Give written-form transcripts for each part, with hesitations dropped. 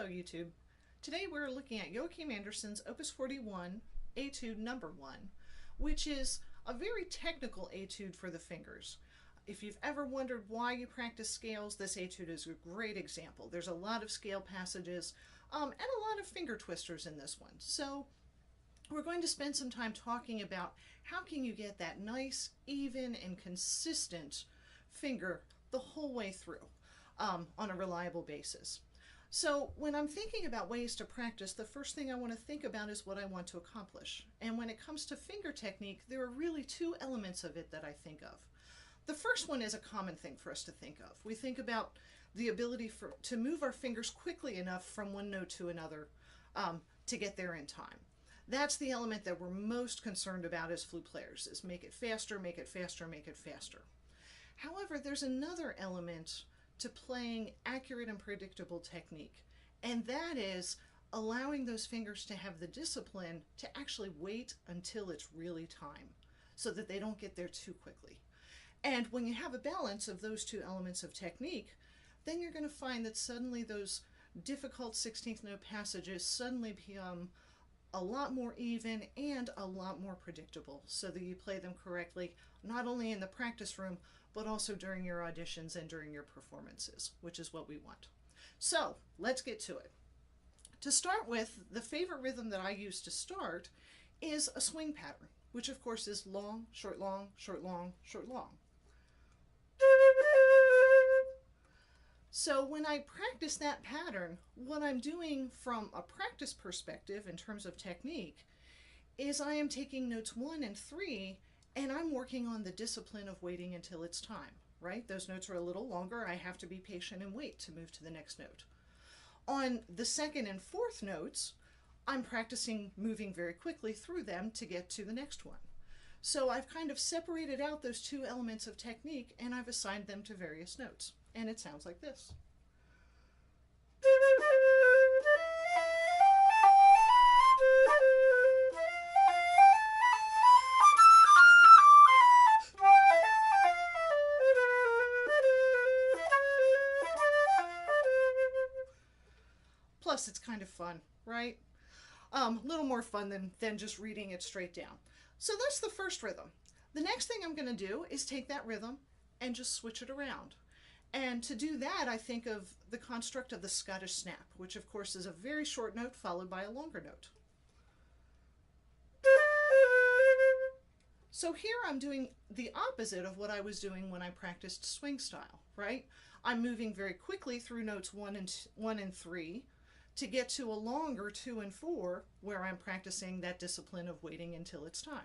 YouTube. Today we're looking at Joachim Andersen's Opus 41 Etude number 1, which is a very technical etude for the fingers. If you've ever wondered why you practice scales, this etude is a great example. There's a lot of scale passages and a lot of finger twisters in this one. So we're going to spend some time talking about how can you get that nice, even, and consistent finger the whole way through on a reliable basis. So when I'm thinking about ways to practice, the first thing I want to think about is what I want to accomplish. And when it comes to finger technique, there are really two elements of it that I think of. The first one is a common thing for us to think of. We think about the ability to move our fingers quickly enough from one note to another to get there in time. That's the element that we're most concerned about as flute players, is make it faster, make it faster, make it faster. However, there's another element to playing accurate and predictable technique, and that is allowing those fingers to have the discipline to actually wait until it's really time, so that they don't get there too quickly. And when you have a balance of those two elements of technique, then you're going to find that suddenly those difficult 16th note passages suddenly become a lot more even and a lot more predictable, so that you play them correctly, not only in the practice room, but also during your auditions and during your performances, which is what we want. So let's get to it. To start with, the favorite rhythm that I use to start is a swing pattern, which of course is long, short, long, short, long, short, long. So when I practice that pattern, what I'm doing from a practice perspective in terms of technique is I am taking notes 1 and 3 and I'm working on the discipline of waiting until it's time, right? Those notes are a little longer. I have to be patient and wait to move to the next note. On the second and fourth notes, I'm practicing moving very quickly through them to get to the next one. So I've kind of separated out those two elements of technique and I've assigned them to various notes. And it sounds like this. Plus, it's kind of fun, right? A little more fun than just reading it straight down. So that's the first rhythm. The next thing I'm going to do is take that rhythm and just switch it around. And to do that, I think of the construct of the Scottish snap, which of course is a very short note followed by a longer note. So here I'm doing the opposite of what I was doing when I practiced swing style, right? I'm moving very quickly through notes 1 and 3 to get to a longer 2 and 4 where I'm practicing that discipline of waiting until it's time.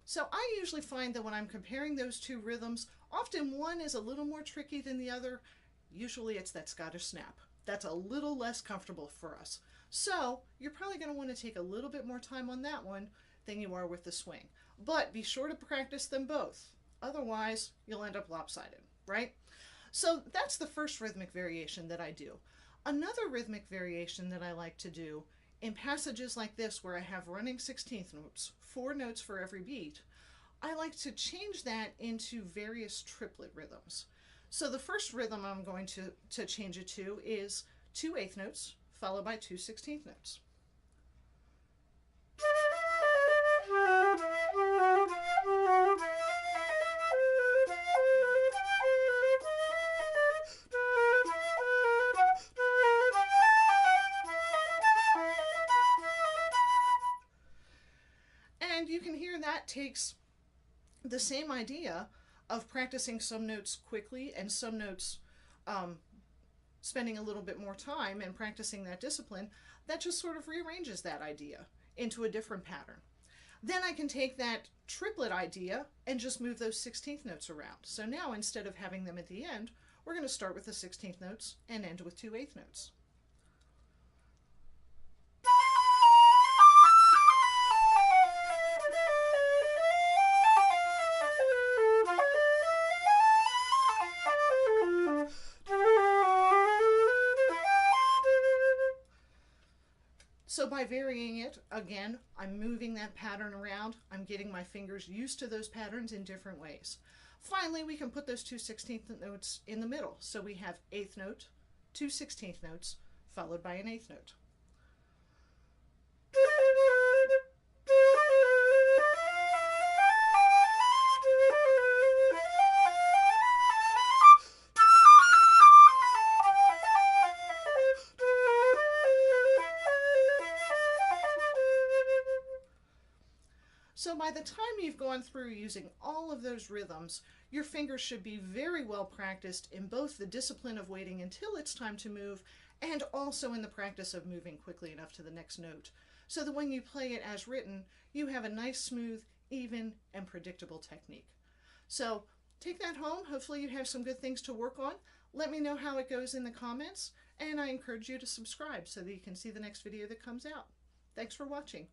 So I usually find that when I'm comparing those two rhythms, often one is a little more tricky than the other. Usually it's that Scottish snap. That's a little less comfortable for us. So you're probably going to want to take a little bit more time on that one than you are with the swing. But be sure to practice them both. Otherwise, you'll end up lopsided, right? So that's the first rhythmic variation that I do. Another rhythmic variation that I like to do in passages like this where I have running 16th notes, 4 notes for every beat, I like to change that into various triplet rhythms. So the first rhythm I'm going to change it to is 2 8th notes followed by 2 16th notes. And you can hear that takes the same idea of practicing some notes quickly and some notes spending a little bit more time and practicing that discipline. That just sort of rearranges that idea into a different pattern. Then I can take that triplet idea and just move those 16th notes around. So now instead of having them at the end, we're going to start with the 16th notes and end with 2 8th notes. So by varying it, again, I'm moving that pattern around. I'm getting my fingers used to those patterns in different ways. Finally, we can put those 2/16th notes in the middle. So we have eighth note, 2/16th notes, followed by an eighth note. So by the time you've gone through using all of those rhythms, your fingers should be very well practiced in both the discipline of waiting until it's time to move and also in the practice of moving quickly enough to the next note, so that when you play it as written, you have a nice, smooth, even, and predictable technique. So take that home. Hopefully you have some good things to work on. Let me know how it goes in the comments, and I encourage you to subscribe so that you can see the next video that comes out. Thanks for watching.